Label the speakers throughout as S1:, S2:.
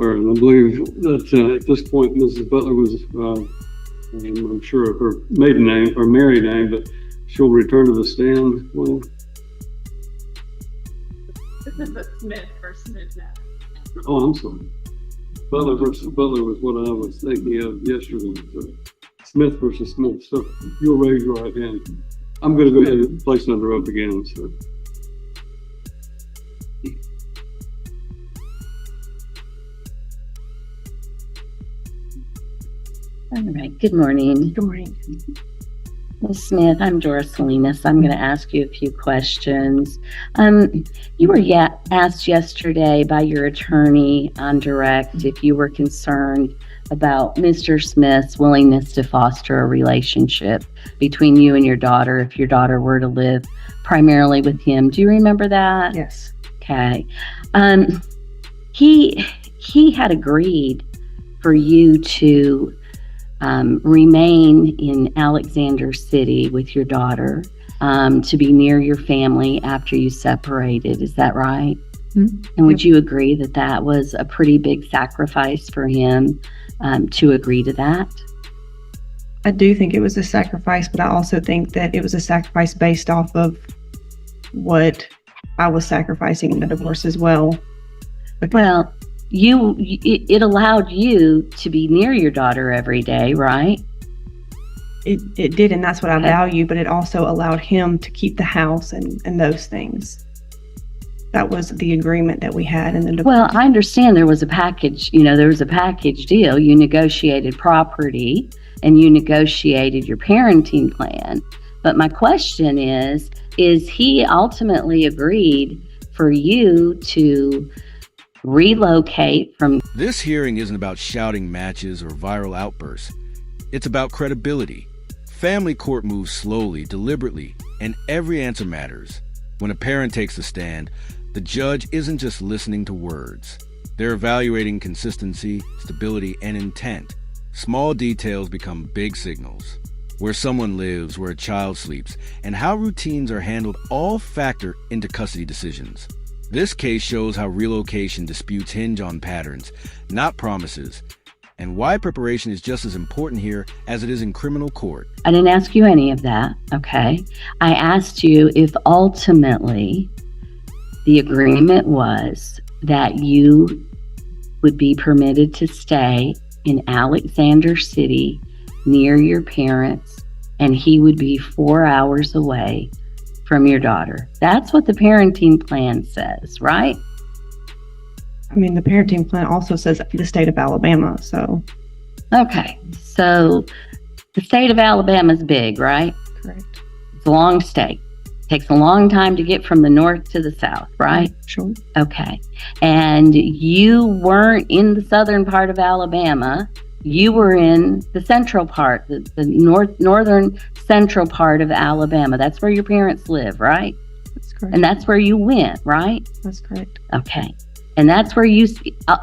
S1: her. And I believe that at this point, Mrs. Butler was, I'm sure of her maiden name or married name, but she'll return to the stand. Well,
S2: This is a Smith versus Smith now.
S1: oh, I'm sorry. Butler versus Butler was what I was thinking of yesterday. So Smith versus Smith. So you'll raise your right hand. I'm going to go ahead and place another oath again. So.
S3: All right. Good morning.
S4: Good morning.
S3: Ms. Smith, I'm Doris Salinas. I'm going to ask you a few questions. You were asked yesterday by your attorney on direct if you were concerned about Mr. Smith's willingness to foster a relationship between you and your daughter if your daughter were to live primarily with him. Do you remember that?
S4: Yes.
S3: Okay. He had agreed for you to remain in Alexander City with your daughter, to be near your family after you separated. Is that right?
S4: Mm-hmm.
S3: And would you agree that that was a pretty big sacrifice for him to agree to that?
S4: I do think it was a sacrifice, but I also think that it was a sacrifice based off of what I was sacrificing in the divorce as well.
S3: Well, it allowed you to be near your daughter every day, right?
S4: It did, and that's what I value, but it also allowed him to keep the house and those things. That was the agreement that we had in the divorce.
S3: Well, I understand there was a package, there was a package deal. You negotiated property and you negotiated your parenting plan. But my question is he ultimately agreed for you to relocate from...
S5: This hearing isn't about shouting matches or viral outbursts. It's about credibility. Family court moves slowly, deliberately, and every answer matters. When a parent takes the stand, the judge isn't just listening to words. They're evaluating consistency, stability, and intent. Small details become big signals. Where someone lives, where a child sleeps, and how routines are handled all factor into custody decisions. This case shows how relocation disputes hinge on patterns, not promises, and why preparation is just as important here as it is in criminal court.
S3: I didn't ask you any of that, okay? I asked you if ultimately the agreement was that you would be permitted to stay in Alexander City near your parents, and he would be 4 hours away from your daughter. That's what the parenting plan says, right?
S4: I mean, the parenting plan also says the state of Alabama, so.
S3: Okay, so the state of Alabama is big, right?
S4: Correct.
S3: It's a long state. Takes a long time to get from the north to the south, right?
S4: Sure.
S3: Okay. And you weren't in the southern part of Alabama. You were in the central part, the northern central part of Alabama. That's where your parents live, right?
S4: That's correct.
S3: And that's where you went, right?
S4: That's correct.
S3: Okay. And that's where you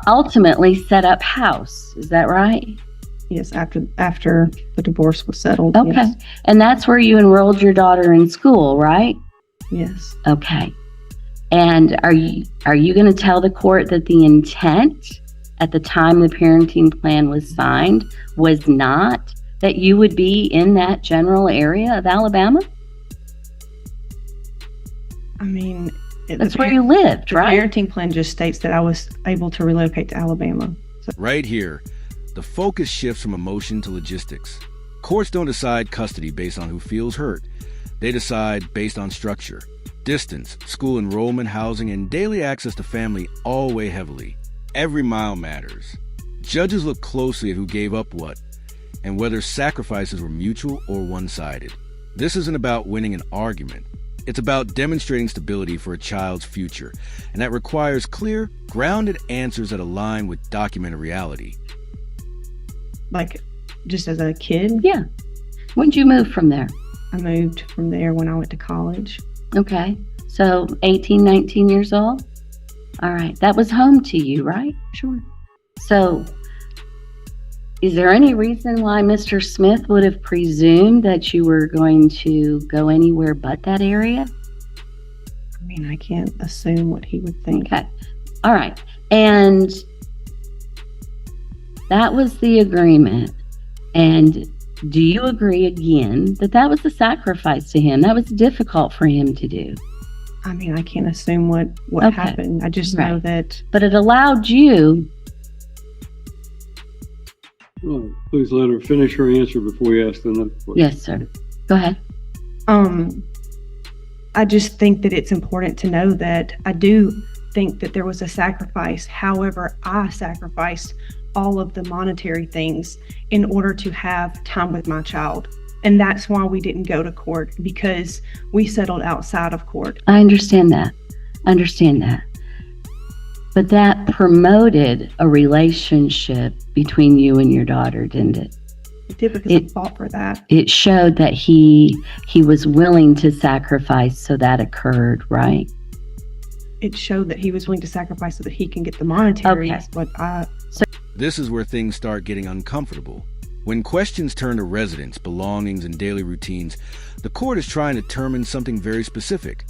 S3: ultimately set up house. Is that right?
S4: Yes, after the divorce was settled.
S3: Okay.
S4: Yes.
S3: And that's where you enrolled your daughter in school, right?
S4: Yes.
S3: Okay. And are you going to tell the court that the intent at the time the parenting plan was signed was not that you would be in that general area of Alabama?
S4: I mean,
S3: That's where you lived,
S4: the
S3: right?
S4: parenting plan just states that I was able to relocate to Alabama. So.
S5: Right here, the focus shifts from emotion to logistics. Courts don't decide custody based on who feels hurt. They decide based on structure. Distance, school enrollment, housing, and daily access to family all weigh heavily. Every mile matters. Judges look closely at who gave up what, and whether sacrifices were mutual or one-sided. This isn't about winning an argument. It's about demonstrating stability for a child's future, and that requires clear, grounded answers that align with documented reality.
S4: Like, just as a kid,
S3: Yeah. When did you move from there?
S4: I moved from there when I went to college.
S3: Okay. So 18, 19 years old? All right. That was home to you, right?
S4: Sure.
S3: So is there any reason why Mr. Smith would have presumed that you were going to go anywhere but that area?
S4: I mean, I can't assume what he would think.
S3: Okay. All right. And That was the agreement. And do you agree again that that was a sacrifice to him? That was difficult for him to do.
S4: I mean, I can't assume what
S3: Okay.
S4: happened. I just know
S3: Right.
S4: that
S3: But it allowed you.
S1: Oh, please let her finish her answer before we ask the next question.
S3: Yes, sir. Go ahead.
S4: I just think that it's important to know that I do think that there was a sacrifice. However, I sacrificed all of the monetary things in order to have time with my child. And that's why we didn't go to court, because we settled outside of court.
S3: I understand that. But that promoted a relationship between you and your daughter, didn't it?
S4: It did, because I fought for that.
S3: It showed that he was willing to sacrifice, so that occurred, right?
S4: It showed that he was willing to sacrifice so that he can get the monetary.
S3: Okay.
S4: But
S5: This is where things start getting uncomfortable. When questions turn to residence, belongings, and daily routines, the court is trying to determine something very specific.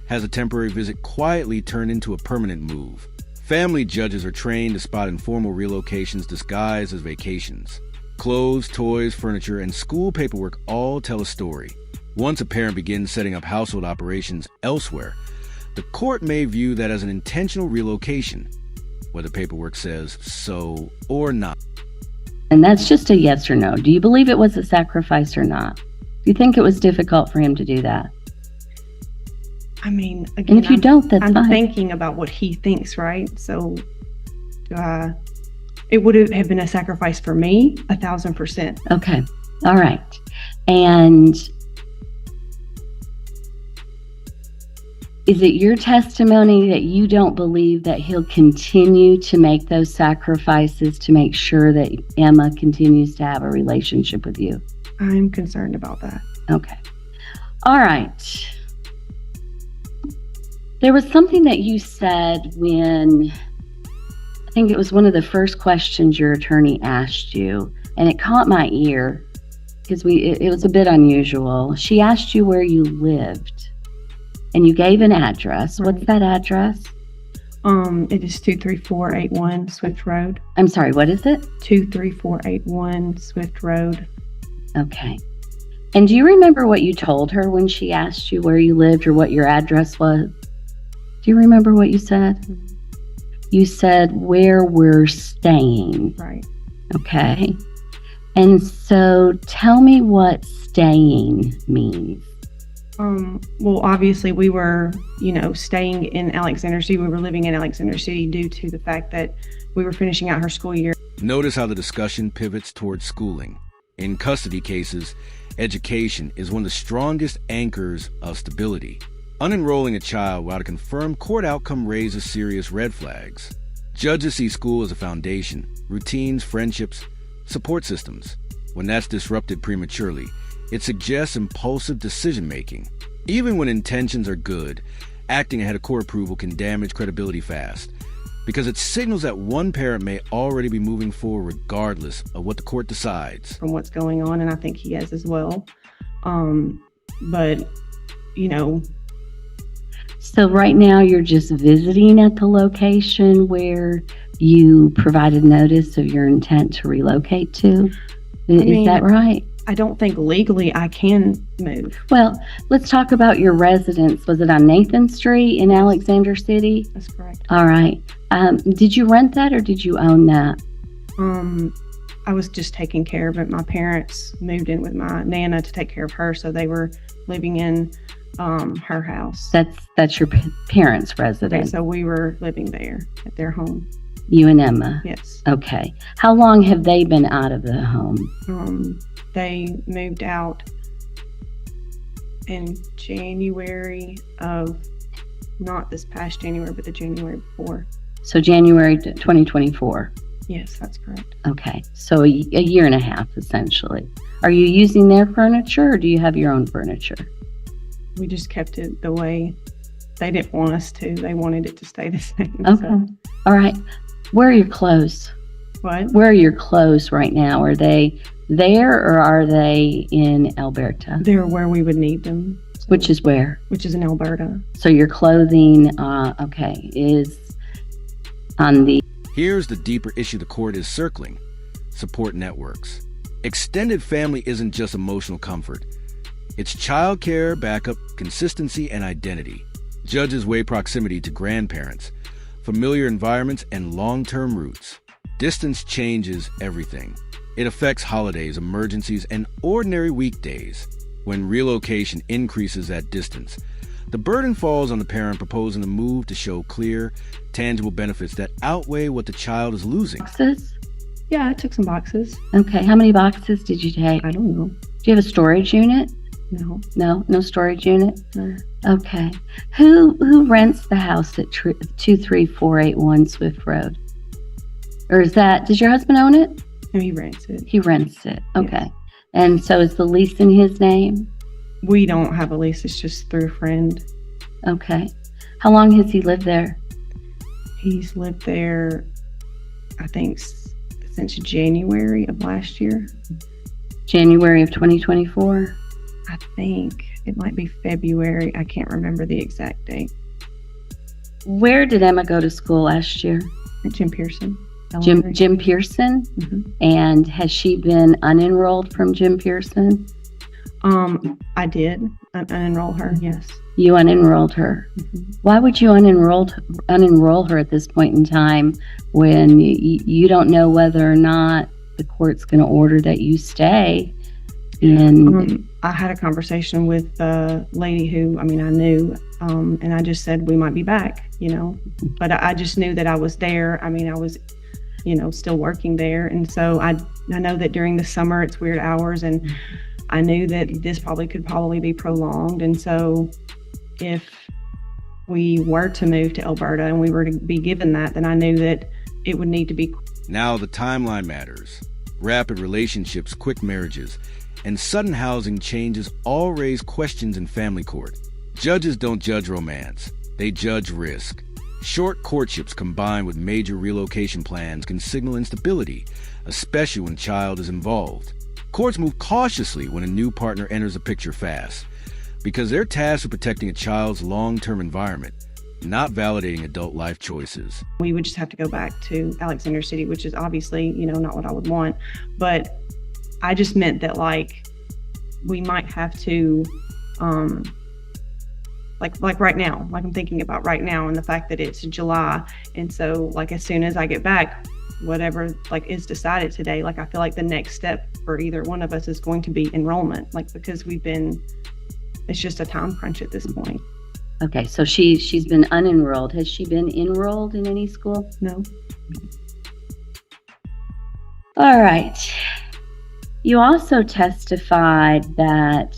S5: Has a temporary visit quietly turned into a permanent move? Family judges are trained to spot informal relocations disguised as vacations. Clothes, toys, furniture, and school paperwork all tell a story. Once a parent begins setting up household operations elsewhere, the court may view that as an intentional relocation, whether paperwork says so or not.
S3: And that's just a yes or no. Do you believe it was a sacrifice or not? Do you think it was difficult for him to do that?
S4: I mean, again,
S3: And if you don't, that's
S4: I'm
S3: fine.
S4: thinking about what he thinks, right? So, it would have been a sacrifice for me, 1,000%.
S3: Okay. All right. And is it your testimony that you don't believe that he'll continue to make those sacrifices to make sure that Emma continues to have a relationship with you?
S4: I'm concerned about that.
S3: Okay. All right. There was something that you said when, I think it was one of the first questions your attorney asked you, and it caught my ear because it was a bit unusual. She asked you where you lived, and you gave an address.
S4: Right.
S3: What's that address?
S4: It is 23481 Swift Road.
S3: I'm sorry, what is it?
S4: 23481 Swift Road.
S3: Okay. And do you remember what you told her when she asked you where you lived or what your address was? Do you remember what you said? You said where we're staying.
S4: Right.
S3: Okay. And so tell me what staying means.
S4: Well, obviously we were, staying in Alexander City. We were living in Alexander City due to the fact that we were finishing out her school year.
S5: Notice how the discussion pivots towards schooling. In custody cases, education is one of the strongest anchors of stability. Unenrolling a child without a confirmed court outcome raises serious red flags. Judges see school as a foundation, routines, friendships, support systems. When that's disrupted prematurely, it suggests impulsive decision-making. Even when intentions are good, acting ahead of court approval can damage credibility fast, because it signals that one parent may already be moving forward regardless of what the court decides.
S4: From what's going on, and I think he has as well. But,
S3: So right now you're just visiting at the location where you provided notice of your intent to relocate to? Is that right?
S4: I don't think legally I can move.
S3: Well, let's talk about your residence. Was it on Nathan Street in Alexander City?
S4: That's correct.
S3: All right. Did you rent that or did you own that?
S4: I was just taking care of it. My parents moved in with my Nana to take care of her, so they were living in her house.
S3: That's your parents'
S4: Okay,
S3: residence.
S4: so we were living there at their home.
S3: You and Emma.
S4: Yes.
S3: Okay. How long have they been out of the home?
S4: They moved out in January of, not this past January, but the January before.
S3: So January 2024.
S4: Yes, that's correct.
S3: Okay. So a year and a half, essentially. Are you using their furniture or do you have your own furniture?
S4: We just kept it the way they didn't want us to. They wanted it to stay the same.
S3: Okay.
S4: So.
S3: All right. Where are your clothes?
S4: What?
S3: Where are your clothes right now? Are they there or are they in Alberta?
S4: They're where we would need them. So,
S3: Which is where?
S4: Which is in Alberta.
S3: So your clothing, is on the...
S5: Here's the deeper issue the court is circling. support networks. Extended family isn't just emotional comfort. It's childcare, backup, consistency, and identity. Judges weigh proximity to grandparents, familiar environments, and long-term roots. Distance changes everything. It affects holidays, emergencies, and ordinary weekdays. When relocation increases that distance, the burden falls on the parent proposing the move to show clear, tangible benefits that outweigh what the child is losing.
S3: Boxes?
S4: Yeah, I took some boxes.
S3: Okay. How many boxes did you take?
S4: I don't know.
S3: Do you have a storage unit?
S4: No.
S3: No storage unit?
S4: No.
S3: Okay. Who rents the house at 23481 Swift Road? Or does your husband own it?
S4: No, he rents it.
S3: He rents it. Okay.
S4: Yes.
S3: And so is the lease in his name?
S4: We don't have a lease. It's just through a friend.
S3: Okay. How long has he lived there?
S4: He's lived there, I think, since January of last year.
S3: January of 2024?
S4: I think it might be February. I can't remember the exact date.
S3: Where did Emma go to school last year?
S4: At Jim Pearson. Elementary.
S3: Jim Pearson?
S4: Mhm.
S3: And has she been unenrolled from Jim Pearson?
S4: I did unenroll her. Yes.
S3: You unenrolled her.
S4: Mhm.
S3: Why would you unenroll her at this point in time when you don't know whether or not the court's going to order that you stay? And
S4: I had a conversation with a lady who, I knew, and I just said we might be back, but I just knew that I was there. I was, still working there. And so I know that during the summer it's weird hours, and I knew that this could probably be prolonged. And so if we were to move to Alberta and we were to be given that, then I knew that it would need to be.
S5: Now the timeline matters. Rapid relationships, quick marriages, and sudden housing changes all raise questions in family court. Judges don't judge romance, they judge risk. Short courtships combined with major relocation plans can signal instability, especially when child is involved. Courts move cautiously when a new partner enters the picture fast, because they're tasked with protecting a child's long-term environment, not validating adult life choices.
S4: We would just have to go back to Alexander City, which is obviously, not what I would want. But I just meant that, we might have to, like right now, I'm thinking about right now, and the fact that it's July. And so, as soon as I get back, whatever, is decided today, I feel like the next step for either one of us is going to be enrollment, because it's just a time crunch at this point.
S3: okay, so she's been unenrolled. Has she been enrolled in any school?
S4: No.
S3: All right. You also testified that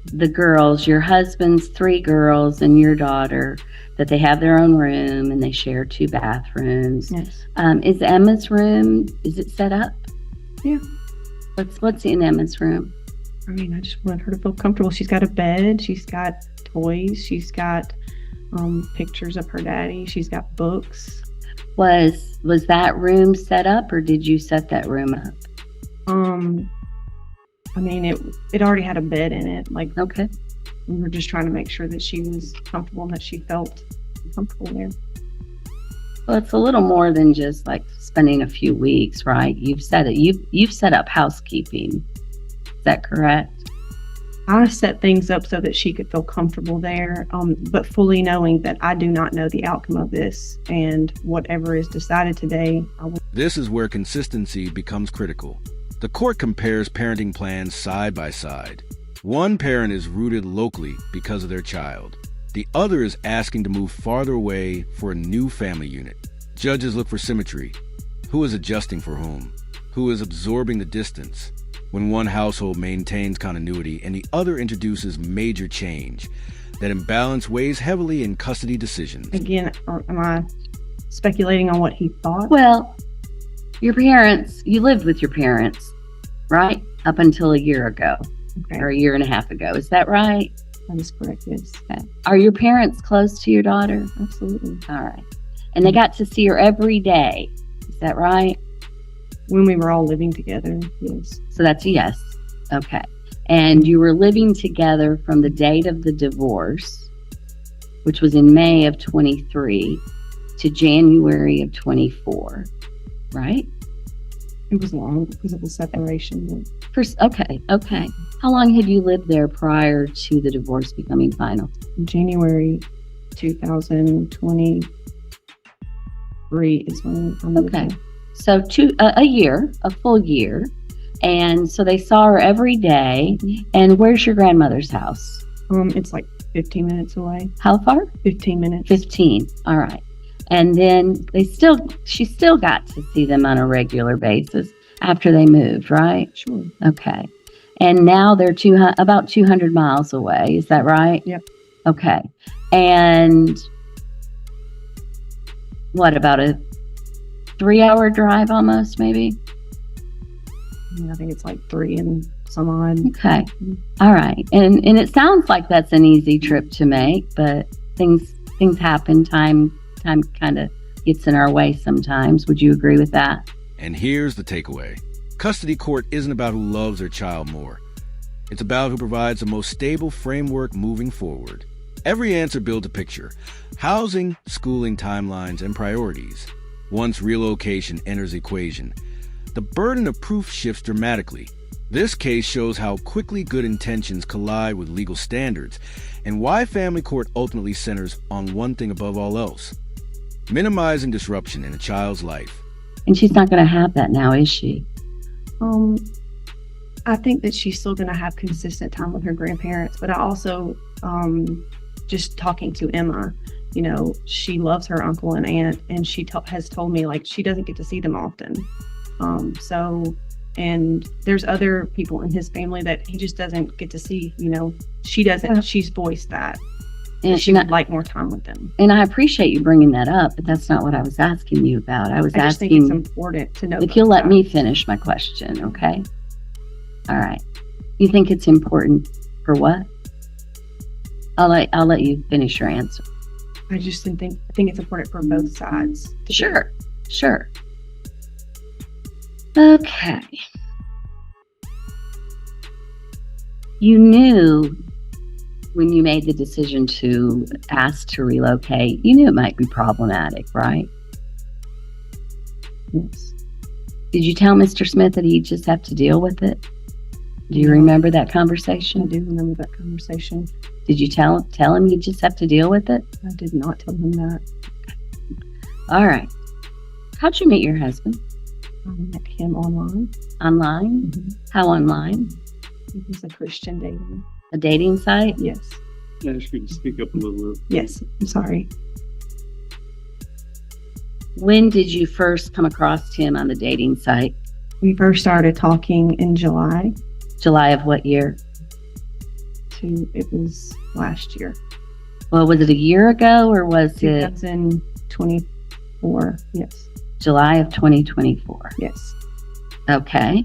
S3: the girls, your husband's 3 girls and your daughter, that they have their own room and they share 2 bathrooms.
S4: Yes.
S3: Is Emma's room, is it set up?
S4: Yeah.
S3: What's in Emma's room?
S4: I just want her to feel comfortable. She's got a bed. She's got toys. She's got pictures of her daddy. She's got books.
S3: Was that room set up, or did you set that room up?
S4: It already had a bed in it.
S3: Okay.
S4: We were just trying to make sure that she was comfortable and that she felt comfortable there.
S3: Well, it's a little more than just spending a few weeks, right? You've set up housekeeping. Is that correct?
S4: I set things up so that she could feel comfortable there, but fully knowing that I do not know the outcome of this, and whatever is decided today, I will.
S5: This is where consistency becomes critical. The court compares parenting plans side by side. One parent is rooted locally because of their child. The other is asking to move farther away for a new family unit. Judges look for symmetry. Who is adjusting for whom? Who is absorbing the distance? When one household maintains continuity and the other introduces major change, that imbalance weighs heavily in custody decisions.
S4: Again, am I speculating on what he thought?
S3: Well, you lived with your parents, right? Up until a year ago,
S4: Okay,
S3: or a year and a half ago. Is that right?
S4: that is correct, yes.
S3: Okay. Are your parents close to your daughter?
S4: Absolutely.
S3: All right. And they got to see her every day. Is that right?
S4: When we were all living together, yes.
S3: So that's a yes. Okay. And you were living together from the date of the divorce, which was in May of 23, to January of 24, right?
S4: It was long because of the separation.
S3: First, okay. How long had you lived there prior to the divorce becoming final?
S4: January 2023 is when I moved
S3: Okay.
S4: there.
S3: So a year, a full year. And so they saw her every day. And where's your grandmother's house?
S4: It's like 15 minutes away.
S3: How far?
S4: 15 minutes.
S3: 15. All right. And then she still got to see them on a regular basis after they moved, right?
S4: Sure.
S3: Okay. And now they're about 200 miles away. Is that right?
S4: Yep.
S3: Okay. And what, about a 3-hour drive almost, maybe?
S4: I think it's like 3 and some odd.
S3: Okay. All right. And it sounds like that's an easy trip to make, but things happen. Time kind of gets in our way sometimes. Would you agree with that?
S5: And here's the takeaway. Custody court isn't about who loves their child more. It's about who provides the most stable framework moving forward. Every answer builds a picture. Housing, schooling timelines, and priorities. Once relocation enters the equation, the burden of proof shifts dramatically. This case shows how quickly good intentions collide with legal standards, and why family court ultimately centers on one thing above all else: minimizing disruption in a child's life.
S3: And she's not going to have that now, is she?
S4: I think that she's still going to have consistent time with her grandparents, but I also, just talking to Emma, she loves her uncle and aunt, and she has told me like she doesn't get to see them often. And there's other people in his family that he just doesn't get to see. She doesn't.
S3: Yeah.
S4: She's voiced that.
S3: And
S4: She would like more time with them.
S3: And I appreciate you bringing that up, but that's not what I was asking you about. I was
S4: I just think
S3: asking
S4: it's important to know.
S3: if you'll let me finish my question, okay? All right. You think it's important for what? I'll let you finish your answer.
S4: I just think it's important for both sides.
S3: Sure. Okay. You knew when you made the decision to ask to relocate, you knew it might be problematic, right?
S4: Yes.
S3: Did you tell Mr. Smith that he'd just have to deal with it? Do you
S4: No.
S3: remember that
S4: I
S3: conversation?
S4: do remember that conversation.
S3: Did you tell him he'd just have to deal with it?
S4: I did not tell him that.
S3: All right. How'd you meet your husband?
S4: I met him online.
S3: Online? How online?
S4: He was a Christian dating.
S3: A dating site?
S4: Yes.
S1: I ask you to speak up a little bit.
S4: Yes. I'm sorry.
S3: When did you first come across him on the dating site?
S4: We first started talking in July.
S3: July of what year?
S4: It was last year.
S3: Well, was it a year ago or was it
S4: 2024. Yes.
S3: July of 2024?
S4: Yes.
S3: Okay.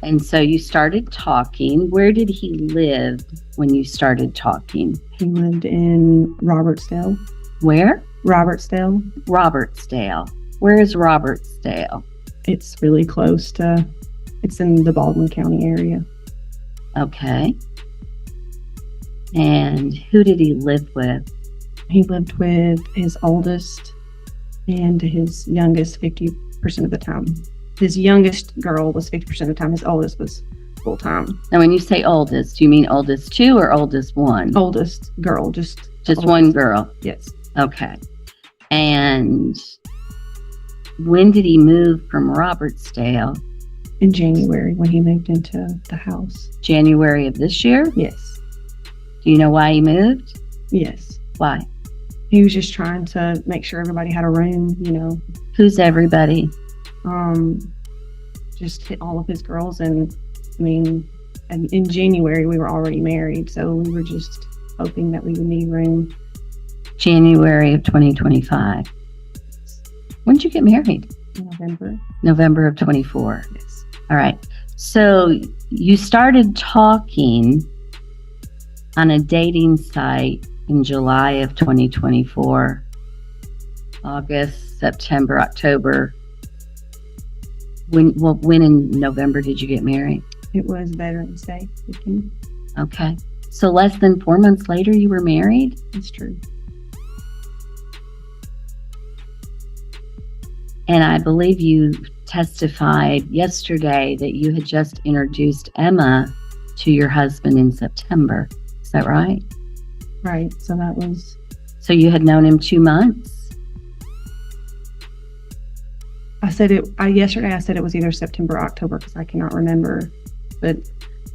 S3: And so you started talking. Where did he live when you started talking?
S4: He lived in Robertsdale.
S3: Where?
S4: Robertsdale.
S3: Robertsdale. Where is Robertsdale?
S4: It's really close to, it's in the Baldwin County area.
S3: Okay. And who did he live with?
S4: He lived with his oldest and his youngest 50% of the time. His youngest girl was 50% of the time. His oldest was full time.
S3: Now, when you say oldest, do you mean oldest two or oldest one?
S4: Oldest girl, just
S3: One girl.
S4: Yes.
S3: Okay. And when did he move from Robertsdale?
S4: In January when he moved into the house.
S3: January of this year?
S4: Yes.
S3: Do you know why he moved?
S4: Yes.
S3: Why?
S4: He was just trying to make sure everybody had a room,
S3: Who's everybody?
S4: Just hit all of his girls. And in January we were already married, so we were just hoping that we would need room.
S3: January of 2025. When did you get married?
S4: November.
S3: November of 24.
S4: Yes.
S3: All right. So you started talking on a dating site in July of 2024. August, September, October. When in November did you get married?
S4: It was Veterans Day weekend.
S3: Okay. So less than 4 months later, you were married?
S4: That's true.
S3: And I believe you testified yesterday that you had just introduced Emma to your husband in September. Is that right?
S4: Right. So that was,
S3: So you had known him 2 months?
S4: yesterday I said it was either September or October because I cannot remember. But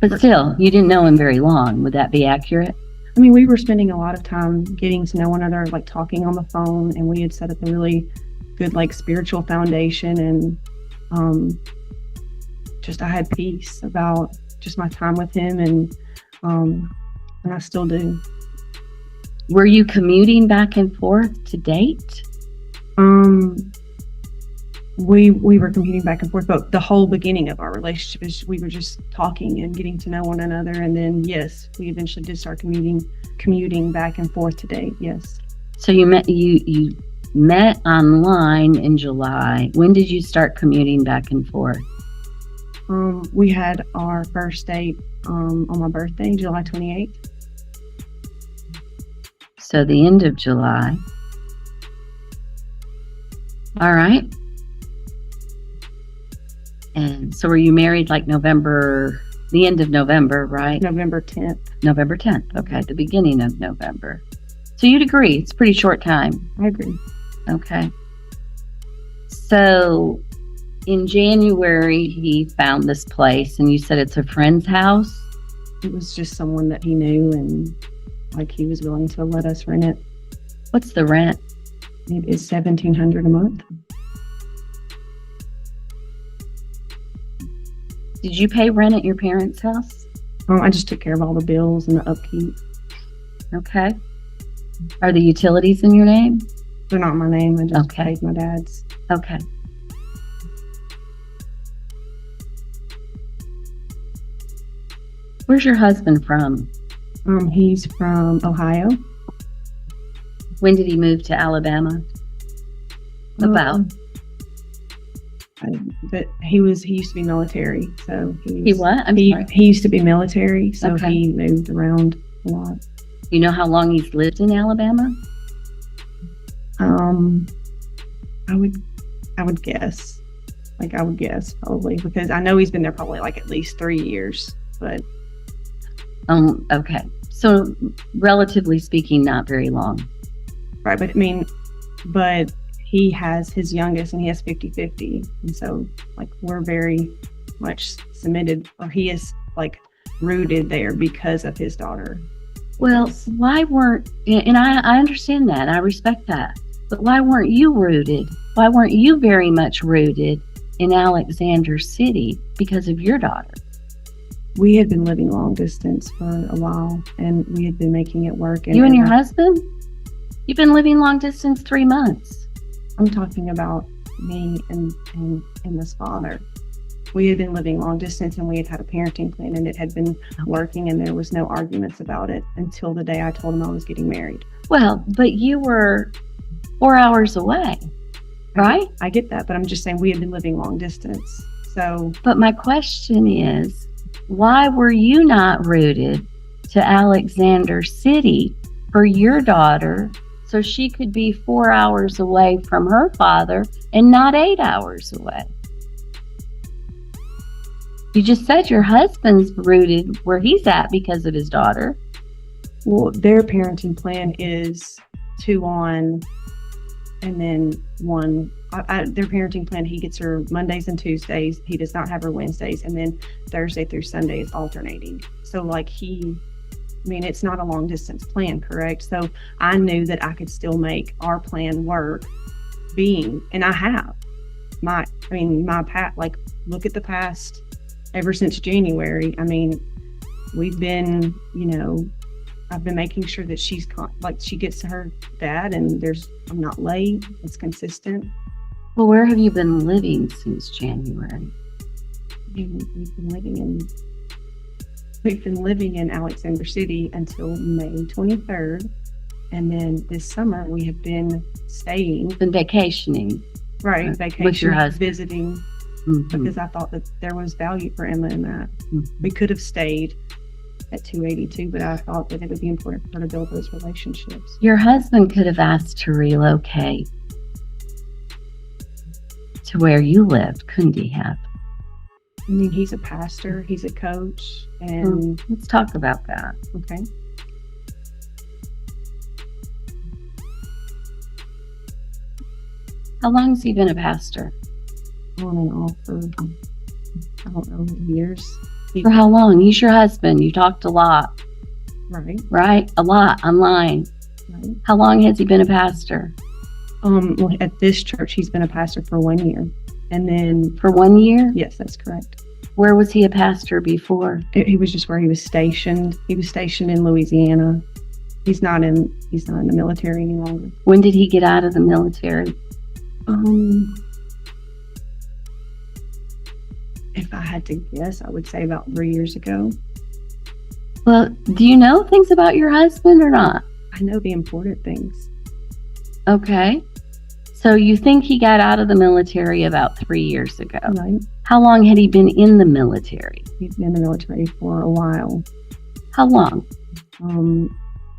S3: But still, you didn't know him very long. Would that be accurate?
S4: I mean, we were spending a lot of time getting to know one another, like talking on the phone, and we had set up a really good, like, spiritual foundation. And just I had peace about just my time with him, and I still do.
S3: Were you commuting back and forth to date?
S4: We were commuting back and forth, but the whole beginning of our relationship is we were just talking and getting to know one another, and then yes, we eventually did start commuting back and forth to date. Yes.
S3: So you met online in July. When did you start commuting back and forth?
S4: We had our first date on my birthday, July 28th.
S3: So the end of July. All right. And so were you married like the end of November, right?
S4: November 10th.
S3: November 10th. Okay, the beginning of November. So you'd agree, it's a pretty short time.
S4: I agree.
S3: Okay. So in January, he found this place, and you said it's a friend's house?
S4: It was just someone that he knew, and like he was willing to let us rent it.
S3: What's the rent?
S4: It is $1,700 a month.
S3: Did you pay rent at your parents' house?
S4: I just took care of all the bills and the upkeep.
S3: Okay. Are the utilities in your name?
S4: They're not my name. I just
S3: Okay.
S4: paid my dad's.
S3: Okay. Where's your husband from?
S4: He's from Ohio.
S3: When did he move to Alabama? About.
S4: But he used to be military, so
S3: He what?
S4: He used to be military, so
S3: Okay.
S4: he moved around a lot.
S3: You know how long he's lived in Alabama?
S4: I would guess. Like, I would guess probably, because I know he's been there probably like at least 3 years, but
S3: Okay. So relatively speaking, not very long.
S4: right. But I mean, but he has his youngest and he has 50-50. And so like we're very much submitted, or he is like rooted there because of his daughter.
S3: Well, why weren't, and I understand that, I respect that, but why weren't you rooted? Why weren't you very much rooted in Alexander City because of your daughter?
S4: We had been living long distance for a while, and we had been making it work.
S3: You and your husband? You've been living long distance 3 months.
S4: I'm talking about me and this father. We had been living long distance, and we had had a parenting plan, and it had been working, and there was no arguments about it until the day I told him I was getting married.
S3: Well, but you were 4 hours away, right?
S4: I get that, but I'm just saying we had been living long distance. So,
S3: But my question is, why were you not rooted to Alexander City for your daughter so she could be 4 hours away from her father and not 8 hours away? You just said your husband's rooted where he's at because of his daughter.
S4: well, their parenting plan is 2 on and then 1. Their parenting plan, he gets her Mondays and Tuesdays. He does not have her Wednesdays, and then Thursday through Sunday is alternating. So like it's not a long distance plan, correct? So I knew that I could still make our plan work and I have my past, like look at the past ever since January. I mean, we've been, I've been making sure that she gets to her dad, and I'm not late. It's consistent.
S3: Well, where have you been living since January?
S4: We've been living in Alexander City until May 23rd. And then this summer we have been staying.
S3: Been vacationing.
S4: Right. Vacation,
S3: with your husband.
S4: visiting, because I thought that there was value for Emma in that. We could have stayed at 282, but I thought that it would be important for her to build those relationships.
S3: Your husband could have asked to relocate to where you lived, couldn't he have?
S4: I mean, he's a pastor, he's a coach, and
S3: Let's talk about that.
S4: okay.
S3: How long has he been a pastor?
S4: On and off for, I don't know, years.
S3: For how long? He's your husband. You talked a lot,
S4: Right,
S3: right? A lot online.
S4: right.
S3: How long has he been a pastor?
S4: Well, at this church, he's been a pastor for 1 year. And then,
S3: For 1 year?
S4: yes, that's correct.
S3: Where was he a pastor before?
S4: He was just where he was stationed. He was stationed in Louisiana. He's not in the military any longer.
S3: When did he get out of the military?
S4: If I had to guess, I would say about 3 years ago.
S3: Well, do you know things about your husband or not?
S4: I know the important things.
S3: Okay. So you think he got out of the military about 3 years ago.
S4: Right.
S3: How long had he been in the military?
S4: He's been in the military for a while.
S3: How long?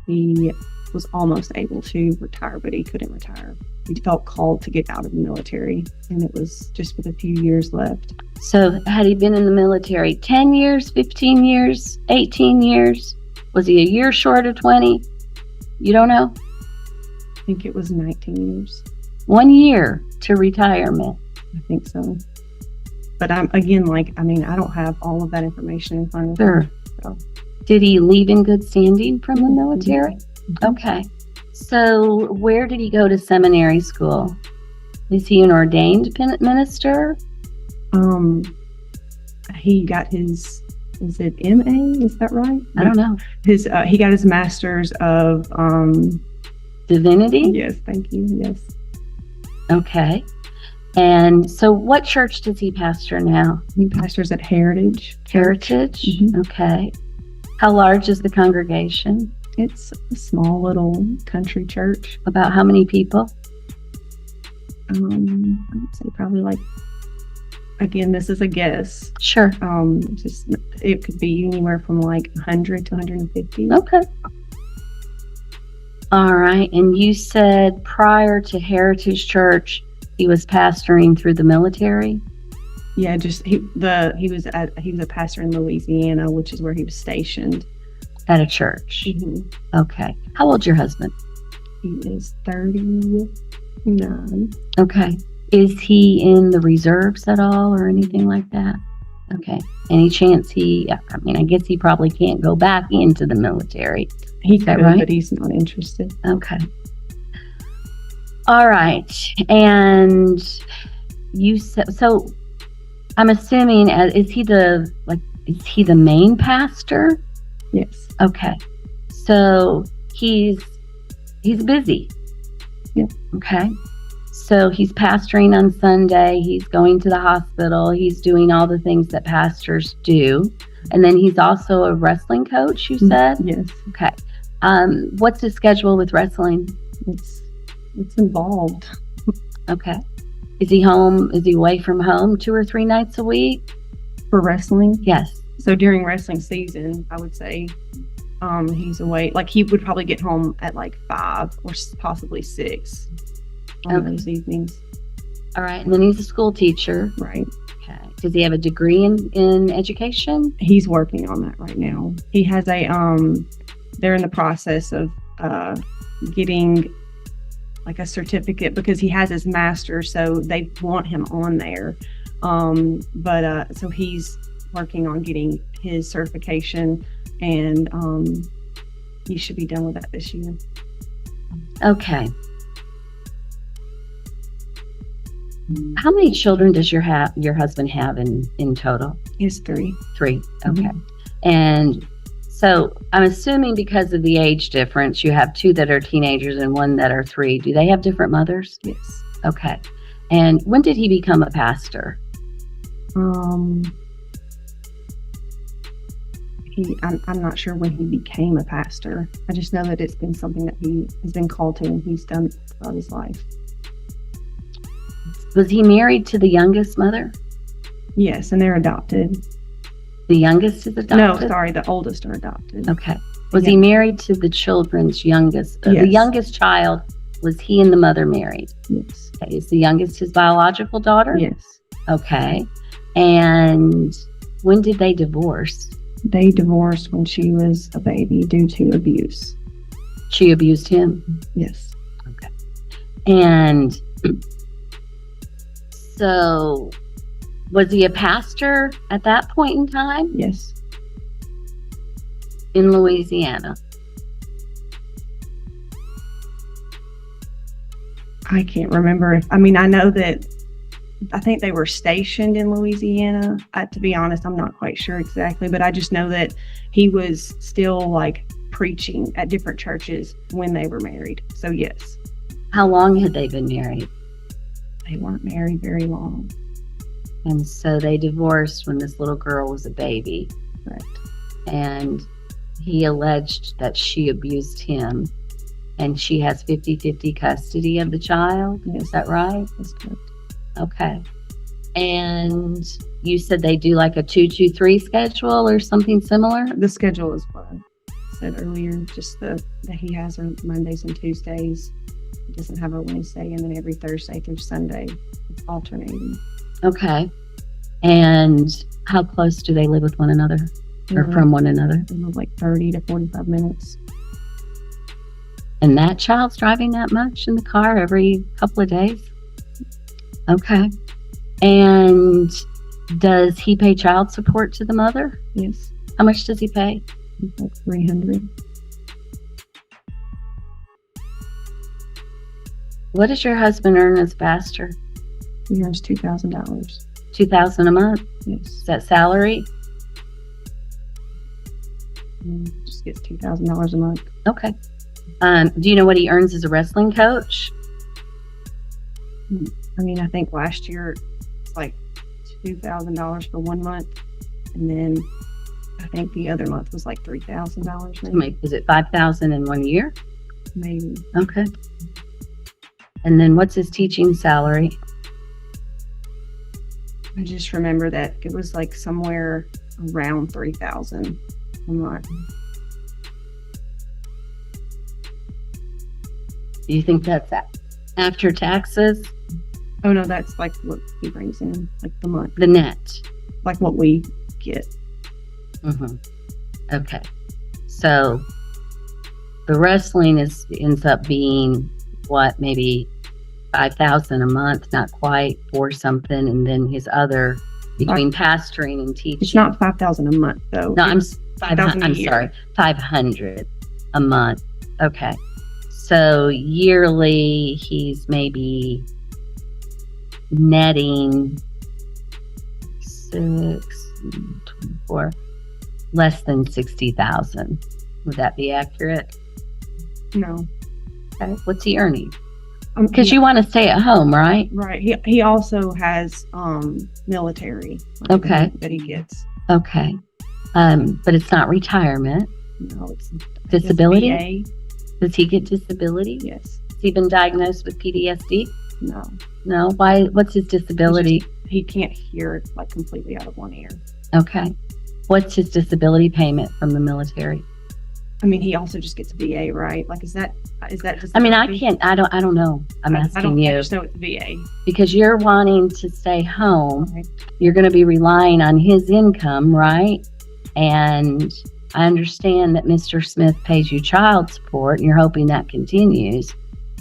S4: He was almost able to retire, but he couldn't retire. He felt called to get out of the military, and it was just with a few years left.
S3: So had he been in the military 10 years, 15 years, 18 years? Was he a year short of 20? You don't know?
S4: I think it was 19 years.
S3: 1 year to retirement.
S4: I think so. But I don't have all of that information in front of me.
S3: Sure.
S4: So.
S3: Did he leave in good standing from the military?
S4: Mhm.
S3: Okay. So where did he go to seminary school? Is he an ordained minister?
S4: He got his, is it MA? Is that right?
S3: I don't know.
S4: He got his master's of,
S3: Divinity?
S4: yes, thank you, yes.
S3: Okay. And so what church does he pastor now?
S4: He pastors at Heritage.
S3: Heritage?
S4: Mhm.
S3: Okay. How large is the congregation?
S4: It's a small little country church.
S3: About how many people?
S4: I would say probably like, again, this is a guess.
S3: Sure.
S4: It could be anywhere from like 100 to 150.
S3: Okay. All right. And you said prior to Heritage Church, he was pastoring through the military?
S4: Yeah, he was a pastor in Louisiana, which is where he was stationed.
S3: At a church.
S4: Mhm.
S3: Okay. How old's your husband?
S4: He is 39.
S3: Okay. Is he in the reserves at all or anything like that? Okay. Any chance I guess he probably can't go back into the military.
S4: He
S3: that
S4: could,
S3: right?
S4: but he's not interested.
S3: Okay. All right. And you said, so I'm assuming, is he the main pastor?
S4: Yes.
S3: Okay. So he's busy.
S4: Yep.
S3: Okay. So he's pastoring on Sunday. He's going to the hospital. He's doing all the things that pastors do. And then he's also a wrestling coach, you said?
S4: Yes.
S3: Okay. What's his schedule with wrestling?
S4: It's involved.
S3: Okay. Is he home? Is he away from home 2 or 3 nights a week?
S4: For wrestling.
S3: Yes.
S4: So during wrestling season, I would say he's away. Like he would probably get home at like 5 or possibly 6 on
S3: Okay.
S4: those evenings.
S3: All right. And then he's a school teacher.
S4: Right.
S3: Okay. Does he have a degree in education?
S4: He's working on that right now. He has they're in the process of getting like a certificate because he has his master's, so they want him on there. So he's working on getting his certification, and he should be done with that this year.
S3: Okay. How many children does your husband have in total?
S4: He's 3.
S3: 3. Okay. And so I'm assuming because of the age difference, you have 2 that are teenagers and 1 that are 3. Do they have different mothers?
S4: Yes.
S3: Okay. And when did he become a pastor?
S4: I'm not sure when he became a pastor. I just know that it's been something that he has been called to and he's done throughout his life.
S3: Was he married to the youngest mother?
S4: Yes, and they're adopted.
S3: The youngest is adopted?
S4: No, sorry, the oldest are adopted.
S3: Okay. Was he married to the children's youngest? The
S4: Yes.
S3: youngest child Was he and the mother married?
S4: Yes.
S3: Okay. Is the youngest his biological daughter?
S4: Yes.
S3: Okay. And when did they divorce?
S4: They divorced when she was a baby due to abuse.
S3: She abused him?
S4: Yes.
S3: And so, was he a pastor at that point in time
S4: Yes.
S3: in Louisiana?
S4: I can't remember I know that I think they were stationed in Louisiana. To be honest, I'm not quite sure exactly, but I just know that he was still like preaching at different churches when they were married. So yes,
S3: How long had they been married?
S4: they weren't married very long.
S3: And so they divorced when this little girl was a baby.
S4: Correct.
S3: And he alleged that she abused him. And she has 50-50 custody of the child.
S4: Yes.
S3: Is that right?
S4: That's correct.
S3: Okay. And you said they do like a 2-2-3 schedule or something similar?
S4: The schedule is what I said earlier, just that he has on Mondays and Tuesdays. He doesn't have a Wednesday, and then every Thursday through Sunday, it's alternating.
S3: Okay. And how close do they live with one another or from one another?
S4: Like 30 to 45 minutes.
S3: And that child's driving that much in the car every couple of days? Okay. And does he pay child support to the mother?
S4: Yes.
S3: How much does he pay?
S4: Like 300.
S3: What does your husband earn as pastor?
S4: He earns $2,000.
S3: $2,000 a month?
S4: Yes.
S3: Is that salary?
S4: Just gets $2,000 a month.
S3: Okay. Do you know what he earns as a wrestling coach?
S4: I think last year it's like $2,000 for 1 month, and then I think the other month was like $3,000 maybe.
S3: Is it $5,000 in 1 year?
S4: Maybe.
S3: Okay. And then what's his teaching salary?
S4: I just remember that it was like somewhere around 3,000 a month.
S3: Do you think that's after taxes?
S4: Oh no, that's like what he brings in, like the month,
S3: The net?
S4: like what we get.
S3: Mm-hmm. Okay. So the wrestling ends up being what, maybe 5,000 a month, not quite, or something, and then his other between pastoring and teaching.
S4: It's not 5,000 a month though.
S3: No,
S4: It's 5,000 a year.
S3: sorry, 500 a month. Okay. So yearly, he's maybe netting 24, less than 60,000. Would that be accurate?
S4: No.
S3: Okay. What's he earning? Because
S4: He-
S3: you want to stay at home, right?
S4: right. He also has military.
S3: Okay.
S4: That he gets.
S3: Okay. But it's not retirement.
S4: No, it's
S3: Disability?
S4: VA.
S3: Does he get disability?
S4: Yes.
S3: Has he been diagnosed with PTSD?
S4: No.
S3: No. Why? What's his disability?
S4: He can't hear it like completely out of one ear.
S3: Okay. What's his disability payment from the military?
S4: He also just gets VA, right? Like, is that?
S3: I don't know. I'm
S4: I
S3: asking you
S4: just know it's VA.
S3: because you're wanting to stay home.
S4: Right.
S3: You're going to be relying on his income, right? And I understand that Mr. Smith pays you child support and you're hoping that continues,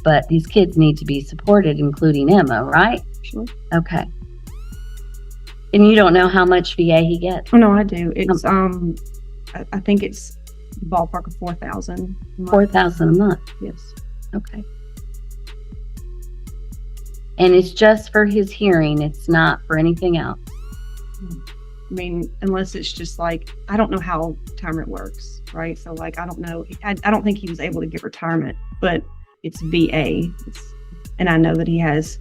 S3: but these kids need to be supported, including Emma, right?
S4: Sure.
S3: Okay. And you don't know how much VA he gets?
S4: Oh no, I do. It's I think it's ballpark of 4,000.
S3: $4,000 a month.
S4: Yes.
S3: Okay. And it's just for his hearing. It's not for anything else.
S4: Unless it's just like, I don't know how retirement works, right? So like, I don't know. I don't think he was able to get retirement, but it's VA. And I know that he has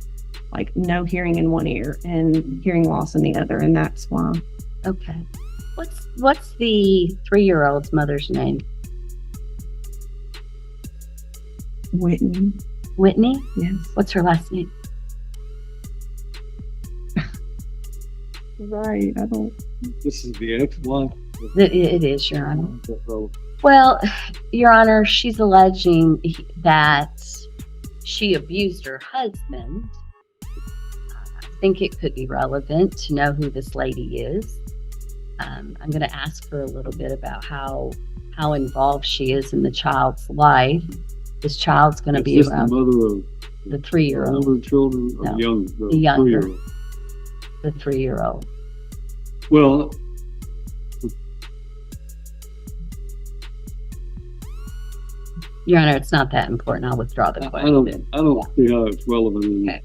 S4: like no hearing in one ear and hearing loss in the other, and that's why.
S3: Okay. What's the 3-year-old's mother's name?
S4: Whitney.
S3: Whitney?
S4: Yes.
S3: What's her last name?
S4: Right. I don't.
S1: This is the ex-wife.
S3: It is, Your Honor. Well, Your Honor, she's alleging that she abused her husband, I think it could be relevant to know who this lady is. I'm going to ask her a little bit about how involved she is in the child's life. This child's going to
S1: Is
S3: be
S1: this the
S3: around
S1: mother of
S3: the 3-year-old.
S1: older children or
S3: No,
S1: young?
S3: the younger.
S1: 3-year-old?
S3: The 3-year-old.
S1: Well,
S3: Your Honor, it's not that important. I'll withdraw the
S1: I
S3: question.
S1: don't see how it's relevant in
S3: Okay.